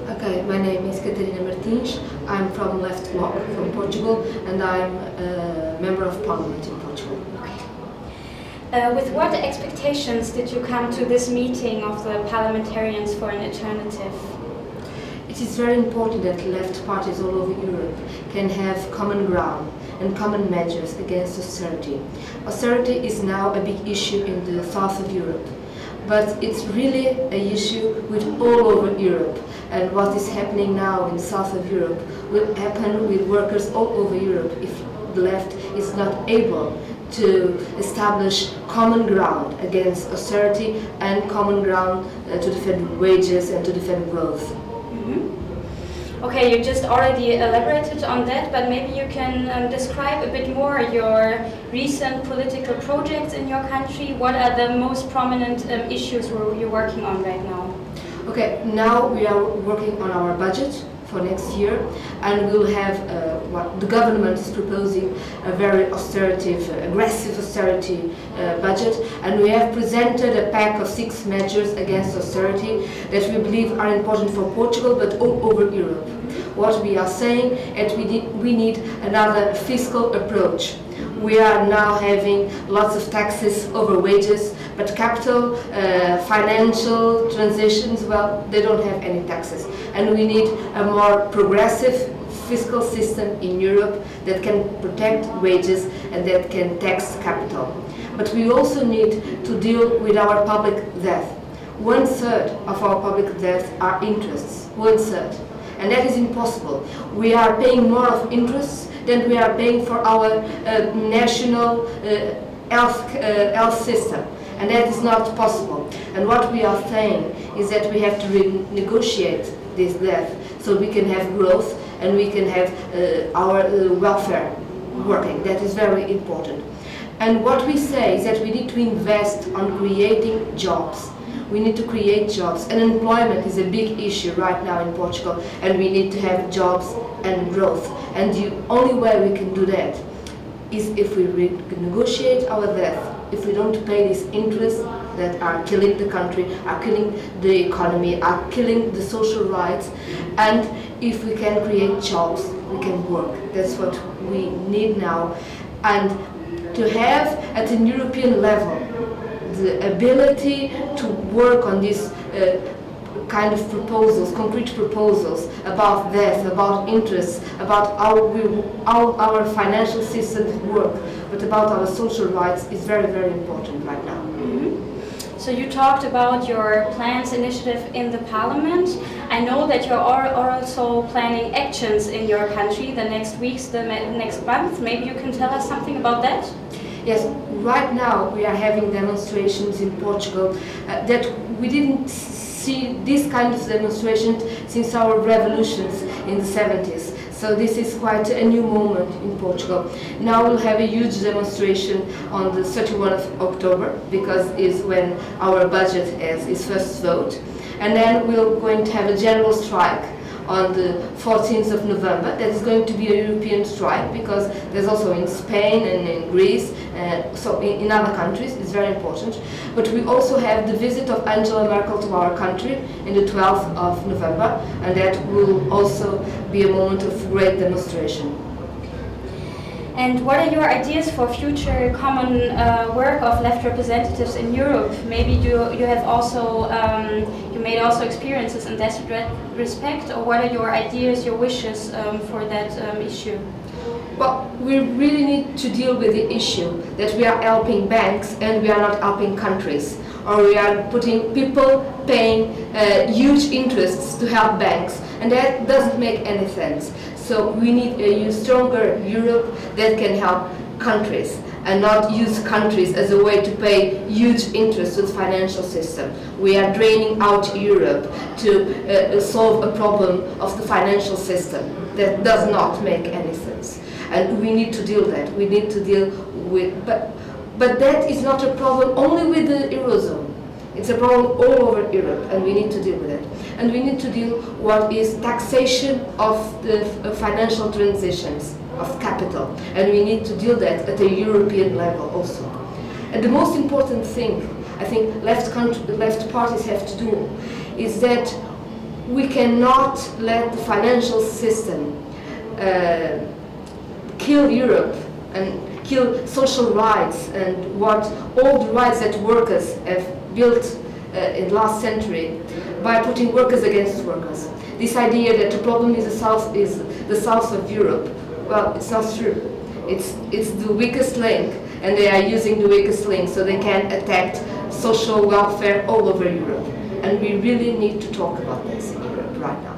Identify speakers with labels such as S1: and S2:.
S1: Okay, my name is Catarina Martins. I'm from Left Bloc, from Portugal, and I'm a member of Parliament in Portugal.
S2: With what expectations did you come to this meeting of the Parliamentarians for an Alternative?
S1: It is very important that left parties all over Europe can have common ground and common measures against austerity. Austerity is now a big issue in the south of Europe, but it's really an issue with all over Europe. And what is happening now in the south of Europe will happen with workers all over Europe if the left is not able to establish common ground against austerity and common ground to defend wages and to defend growth.
S2: Okay, you just already elaborated on that, but maybe you can describe a bit more your recent political projects in your country. What are the most prominent issues you're working on right now?
S1: Okay, now we are working on our budget for next year, and we'll have what the government is proposing, a very aggressive austerity budget, and we have presented a pack of 6 measures against austerity that we believe are important for Portugal but all over Europe. What we are saying is we need another fiscal approach. We are now having lots of taxes over wages, but capital, financial transitions, well, they don't have any taxes. And we need a more progressive fiscal system in Europe that can protect wages and that can tax capital. But we also need to deal with our public debt. 1/3 of our public debt are interests, 1/3. And that is impossible. We are paying more of interests than we are paying for our national health system. And that is not possible. And what we are saying is that we have to renegotiate this debt so we can have growth and we can have our welfare working. That is very important. And what we say is that we need to invest on creating jobs. We need to create jobs, and employment is a big issue right now in Portugal, and we need to have jobs and growth. And the only way we can do that is if we renegotiate our debt, if we don't pay these interests that are killing the country, are killing the economy, are killing the social rights, and if we can create jobs, we can work. That's what we need now. And to have at an European level the ability to work on these kind of proposals, concrete proposals about debt, about interests, about how our financial systems work, but about our social rights is very, very important right now.
S2: So you talked about your plans initiative in the Parliament. I know that you're also planning actions in your country the next weeks, the next month. Maybe you can tell us something about that?
S1: Yes, right now we are having demonstrations in Portugal that we didn't see this kind of demonstrations since our revolutions in the 70s. So this is quite a new moment in Portugal. Now we'll have a huge demonstration on the 31st of October, because it's when our budget has its first vote. And then we're going to have a general strike on the 14th of November. That is going to be a European strike, because there's also in Spain and in Greece, so in other countries. It's very important. But we also have the visit of Angela Merkel to our country in the 12th of November, and that will also be a moment of great demonstration.
S2: And what are your ideas for future common work of left representatives in Europe? Maybe you have also you made also experiences in that respect, or what are your ideas, your wishes for that issue?
S1: Well, we really need to deal with the issue that we are helping banks and we are not helping countries, or we are putting people paying huge interests to help banks, and that doesn't make any sense. So we need a stronger Europe that can help countries and not use countries as a way to pay huge interest to the financial system. We are draining out Europe to solve a problem of the financial system. That does not make any sense. And we need to deal that. We need to deal with, but that is not a problem only with the Eurozone. It's a problem all over Europe, and we need to deal with it. And we need to deal what is taxation of the financial transitions, of capital. And we need to deal that at a European level also. And the most important thing I think left parties have to do is that we cannot let the financial system kill Europe and kill social rights and all the rights that workers have built in the last century by putting workers against workers. This idea that the problem is the south of Europe, well, it's not true. It's the weakest link, and they are using the weakest link so they can attack social welfare all over Europe. And we really need to talk about this in Europe right now.